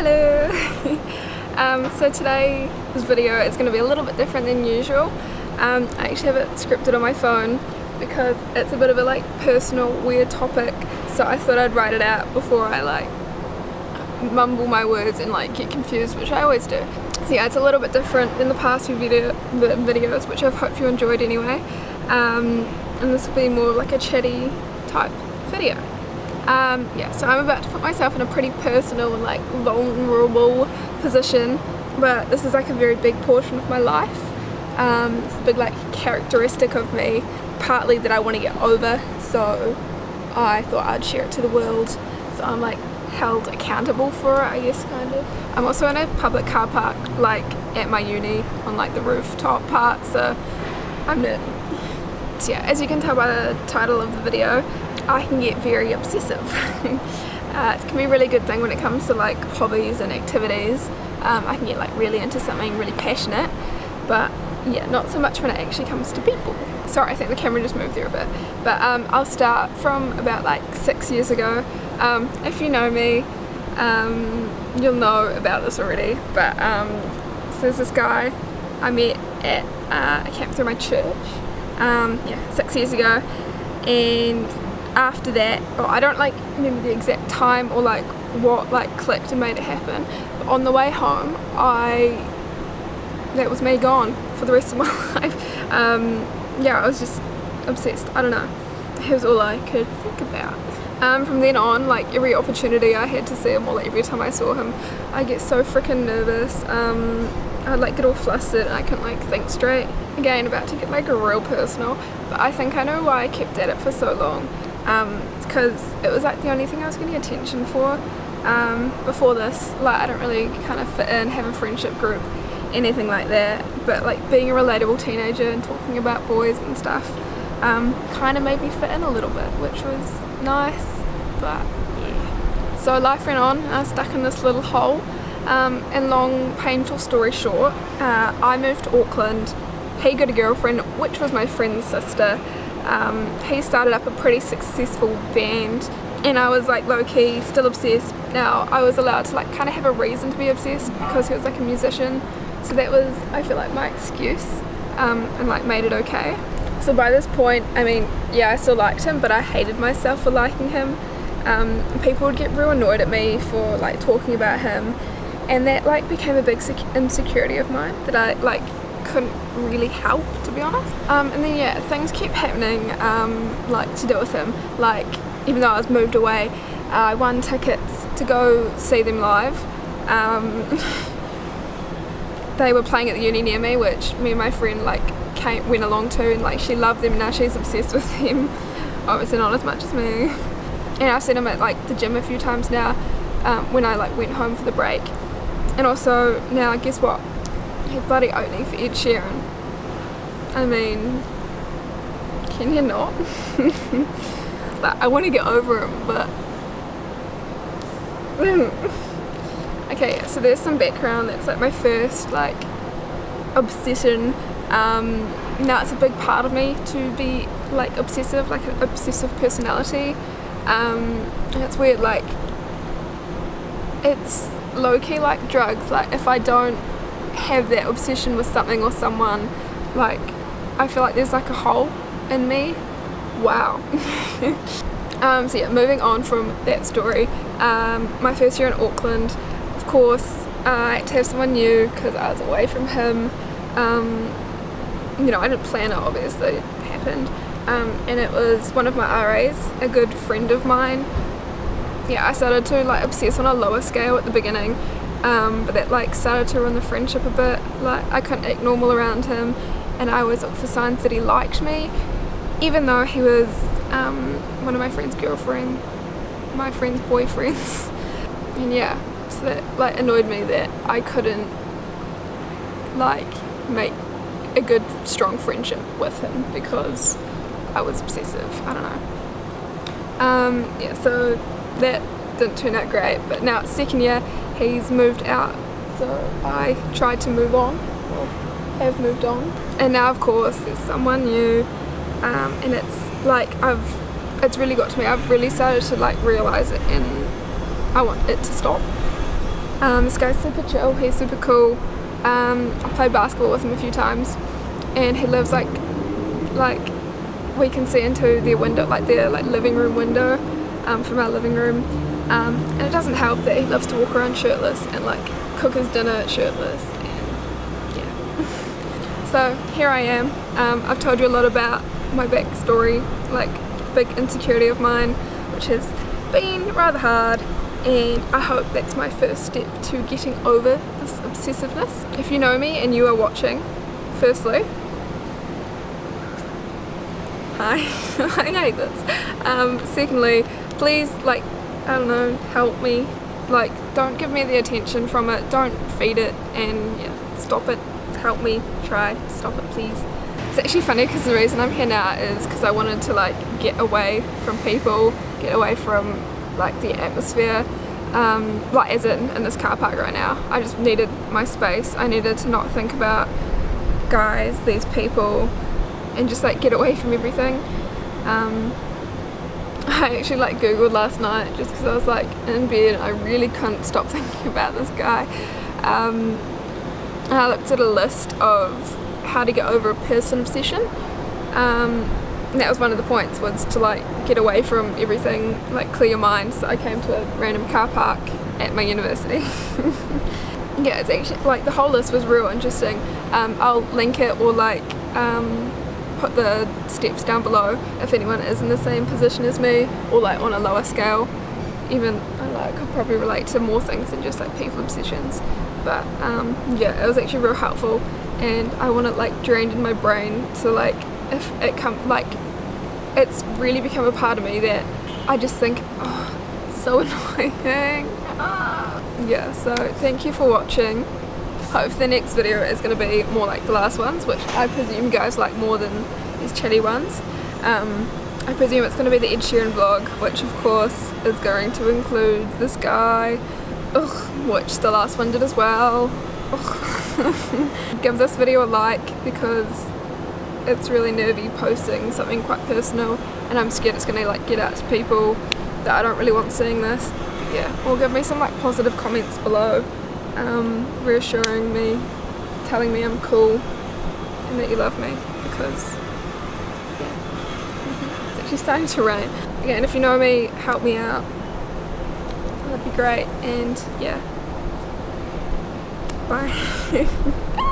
Hello! So today's video is going to be a little bit different than usual. I actually have it scripted on my phone because it's a bit of a personal weird topic, so I thought I'd write it out before I mumble my words and get confused, which I always do. So yeah, it's a little bit different than the past few videos, which I hope you enjoyed anyway. And this will be more like a chatty type video. Yeah, so I'm about to put myself in a pretty personal and vulnerable position, but this is a very big portion of my life. It's a big characteristic of me, partly that I want to get over, so I thought I'd share it to the world, so I'm held accountable for it, I guess, kind of. I'm also in a public car park at my uni on the rooftop part, so I'm nerdy. So yeah, as you can tell by the title of the video, I can get very obsessive. It can be a really good thing when it comes to hobbies and activities. I can get really into something really passionate, but yeah, not so much when it actually comes to people. Sorry, I think the camera just moved there a bit, but I'll start from about 6 years ago. If you know me, you'll know about this already, but so there's this guy I met at a camp through my church, 6 years ago, and after that, I don't remember the exact time or what clicked and made it happen, but on the way home that was me gone for the rest of my life. Yeah, I was just obsessed. I don't know, it was all I could think about. From then on, every opportunity I had to see him, or every time I saw him, I get so freaking nervous. I'd get all flustered and I couldn't think straight. Again, about to get real personal, but I think I know why I kept at it for so long. It's because it was the only thing I was getting attention for. Before this, I don't really kind of fit in, have a friendship group, anything like that, but being a relatable teenager and talking about boys and stuff kind of made me fit in a little bit, which was nice, but yeah. So life went on, I was stuck in this little hole, and long painful story short, I moved to Auckland. He got a girlfriend, which was my friend's sister. He started up a pretty successful band, and I was low-key still obsessed. Now I was allowed to kind of have a reason to be obsessed because he was a musician, so that was, I feel my excuse, and made it okay. So by this point, I mean, yeah, I still liked him, but I hated myself for liking him. People would get real annoyed at me for talking about him, and that became a big insecurity of mine that I couldn't really help, to be honest. And then yeah, things kept happening to do with him. Even though I was moved away, I won tickets to go see them live. They were playing at the uni near me, which me and my friend went along to, and she loved them. Now she's obsessed with them, obviously not as much as me. And I've seen him at the gym a few times now, when I went home for the break. And also now, guess what, he's bloody opening for Ed Sheeran. I mean, can you not? I want to get over him, but okay, so there's some background. That's my first obsession. Now it's a big part of me to be obsessive, an obsessive personality. And it's weird, it's low-key drugs. If I don't have that obsession with something or someone, I feel there's a hole in me. Wow. So yeah, moving on from that story, my first year in Auckland, of course, I had to have someone new because I was away from him. I didn't plan it, obviously, it happened, and it was one of my RAs, a good friend of mine. Yeah, I started to obsess on a lower scale at the beginning, but that started to ruin the friendship a bit. I couldn't act normal around him, and I always looked for signs that he liked me, even though he was one of my friend's girlfriend, my friend's boyfriends. And yeah, so that annoyed me that I couldn't make a good strong friendship with him because I was obsessive. I don't know. Yeah, so that didn't turn out great, but now it's second year, he's moved out, so I tried to move on, or have moved on, and now of course there's someone new, and it's it's really got to me. I've really started to realise it, and I want it to stop. This guy's super chill, he's super cool. I played basketball with him a few times, and he lives like we can see into their window, like their living room window from our living room, and it doesn't help that he loves to walk around shirtless and like cook his dinner shirtless, and yeah. So here I am. I've told you a lot about my backstory, like big insecurity of mine, which has been rather hard, and I hope that's my first step to getting over this obsessiveness. If you know me and you are watching, firstly, hi, I hate this. Secondly, please, like, I don't know, help me. Like, don't give me the attention from it, don't feed it, and yeah, stop it. Help me, try, stop it please. It's actually funny because the reason I'm here now is because I wanted to like get away from people, get away from like the atmosphere, like as in this car park right now. I just needed my space. I needed to not think about guys, these people, and just like get away from everything. I actually like googled last night just because I was like in bed and I really couldn't stop thinking about this guy. And I looked at a list of how to get over a person obsession, and that was one of the points, was to like get away from everything, like clear your mind. So I came to a random car park at my university. Yeah, it's actually like the whole list was real interesting. I'll link it, or like put the steps down below if anyone is in the same position as me, or like on a lower scale. Even I could probably relate to more things than just like people obsessions, but yeah, it was actually real helpful, and I want it like drained in my brain, so like if it it's really become a part of me that I just think, oh, it's so annoying. Yeah, so thank you for watching. Hope the next video is going to be more like the last ones, which I presume you guys like more than these chatty ones. I presume it's going to be the Ed Sheeran vlog, which of course is going to include this guy, which the last one did as well. Give this video a like because it's really nervy posting something quite personal, and I'm scared it's going to like get out to people that I don't really want seeing this. But yeah, or give me some like positive comments below, reassuring me, telling me I'm cool and that you love me, because it's actually starting to rain. Again, if you know me, help me out, that'd be great. And yeah, bye.